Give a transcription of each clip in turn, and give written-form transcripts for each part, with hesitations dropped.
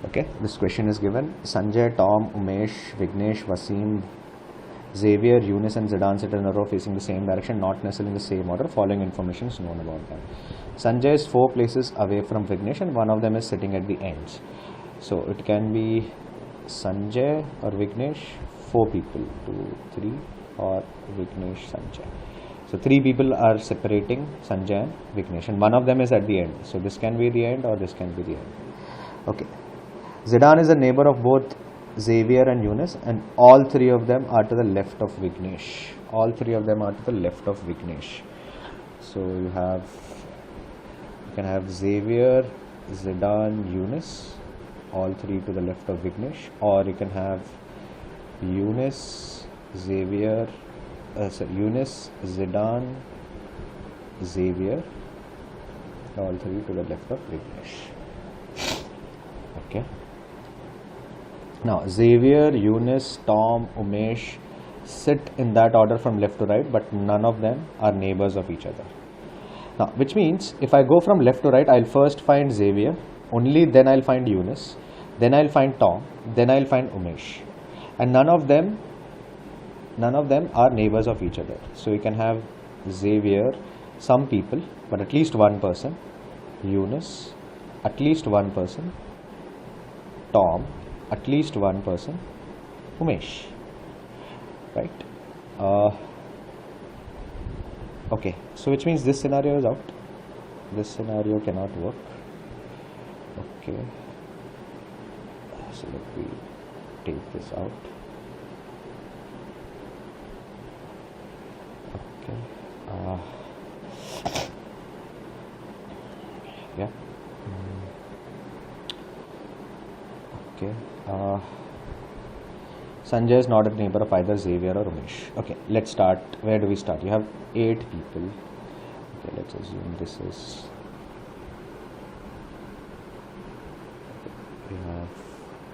Okay, this question is given. Sanjay, Tom, Umesh, Vignesh, Wasim, Xavier, Eunice and Zidane sit in a row facing the same direction, not necessarily in the same order. Following information is known about them. Sanjay is 4 places away from Vignesh and one of them is sitting at the ends. So it can be Sanjay or Vignesh, 4 people, 2, 3, or Vignesh, Sanjay. So 3 people are separating Sanjay and Vignesh and one of them is at the end. So this can be the end or this can be the end. Okay. Zidane is a neighbor of both Xavier and Eunice and all 3 of them are to the left of Vignesh. All 3 of them are to the left of Vignesh. So you can have Xavier, Zidane, Eunice, all 3 to the left of Vignesh, or you can have Eunice, Xavier, Eunice, Zidane, Xavier, all 3 to the left of Vignesh. Okay. Now Xavier, Eunice, Tom, Umesh sit in that order from left to right, but none of them are neighbors of each other. Now, which means if I go from left to right, I'll first find Xavier, only then I'll find Eunice, then I'll find Tom, then I'll find Umesh, and none of them are neighbors of each other. So you can have Xavier, some people, but at least one person, Eunice, at least one person, Tom, at least one person, Umesh, right? Okay, so which means this scenario is out. This scenario cannot work. Okay, so let me take this out. Okay, yeah. Okay. Sanjay is not a neighbor of either Xavier or Umesh. Okay, let's start. Where do we start? You have 8 people. Okay, let's assume this is. We have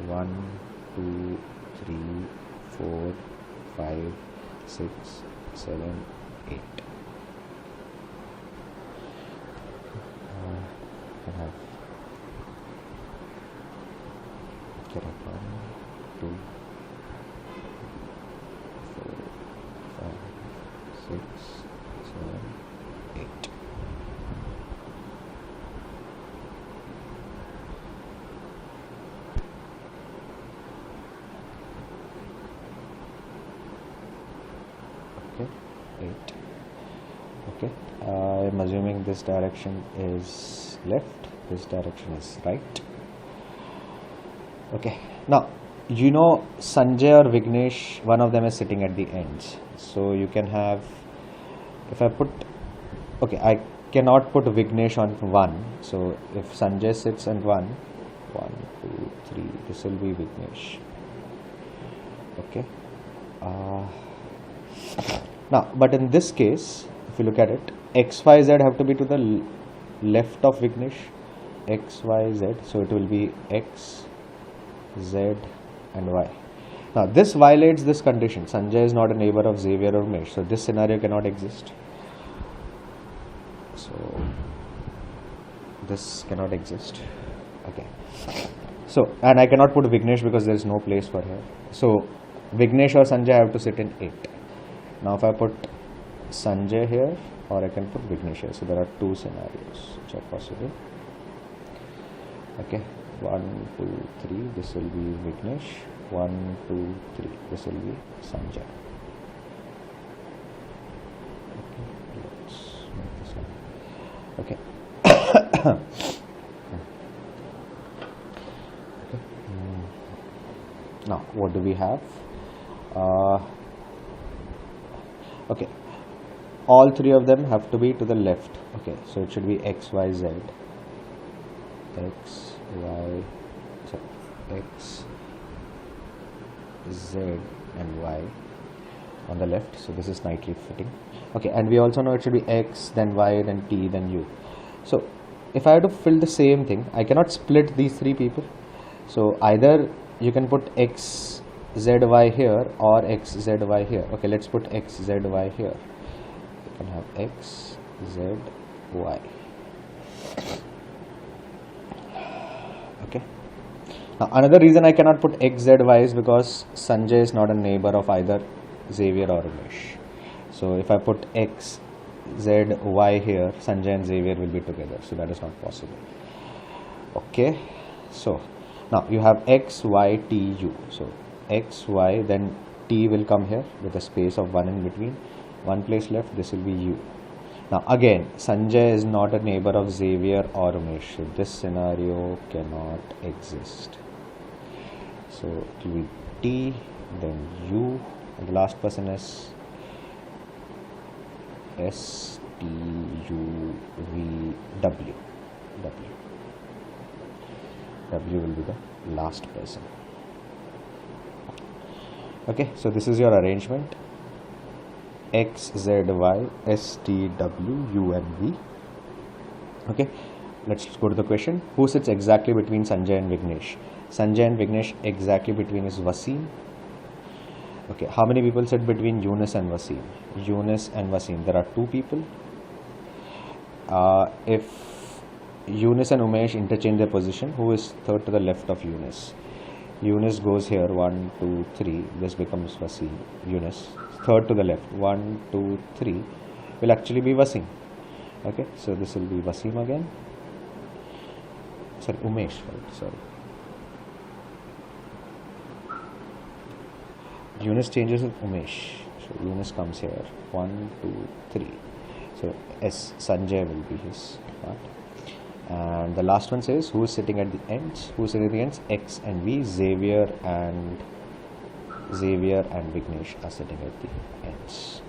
1, 2, 3, 4, 5, 6, 7, 8. We have 1, 2, 4, 5, 6, 7, 8. Okay, 8. Okay, I'm assuming this direction is left, this direction is right. Okay, now you know Sanjay or Vignesh, one of them is sitting at the ends. So you can have, if I put, okay, I cannot put Vignesh on 1. So if Sanjay sits on 1, 1, 2, 3, this will be Vignesh. Okay. Now, but in this case, if you look at it, X, Y, Z have to be to the left of Vignesh. X, Y, Z. So it will be X, Z and Y. Now this violates this condition. Sanjay is not a neighbor of Xavier or Umesh. So this scenario cannot exist. So this cannot exist. Okay. So, and I cannot put Vignesh because there is no place for her. So Vignesh or Sanjay have to sit in 8. Now if I put Sanjay here, or I can put Vignesh here. So there are 2 scenarios which are possible. Okay. 1, 2, 3, this will be Vignesh. 1, 2, 3, this will be Sanjay. Okay, let's make this one. Okay. Okay. Now, what do we have? Okay, all 3 of them have to be to the left. Okay, so it should be X, Y, Z. X, Y, sorry, X, Z and Y on the left. So this is nicely fitting. Okay, and we also know it should be X, then Y, then T, then U. So if I have to fill the same thing, I cannot split these 3 people. So either you can put X, Z, Y here or X, Z, Y here. Okay, let's put X, Z, Y here. You can have X, Z, Y. Okay. Now, another reason I cannot put X, Z, Y is because Sanjay is not a neighbor of either Xavier or Umesh. So if I put X, Z, Y here, Sanjay and Xavier will be together. So that is not possible. Okay. So now you have X, Y, T, U. So X, Y, then T will come here with a space of 1 in between. One place left, this will be U. Now again, Sanjay is not a neighbor of Xavier or Umesh. So this scenario cannot exist. So it will be T, then U, and the last person is S, T, U, V, W. W will be the last person. Okay, so this is your arrangement. X, Z, Y, S, T, W, U and V. Okay, let's go to the question. Who sits exactly between Sanjay and Vignesh? Sanjay and Vignesh exactly between is Wasim. Okay, how many people sit between Yunus and Wasim? Yunus and Wasim, there are 2 people. If Yunus and Umesh interchange their position, who is third to the left of Yunus? Yunus goes here, 1, 2, 3, this becomes Wasim. Yunus, third to the left, 1, 2, 3, will actually be Wasim. Okay, so this will be Wasim again. Sorry, Umesh, right, sorry. Yunus changes with Umesh. So Yunus comes here, 1, 2, 3. So S, Sanjay will be his part. And the last one says who is sitting at the ends? Who is sitting at the ends? X and V. Xavier and Vignesh are sitting at the ends.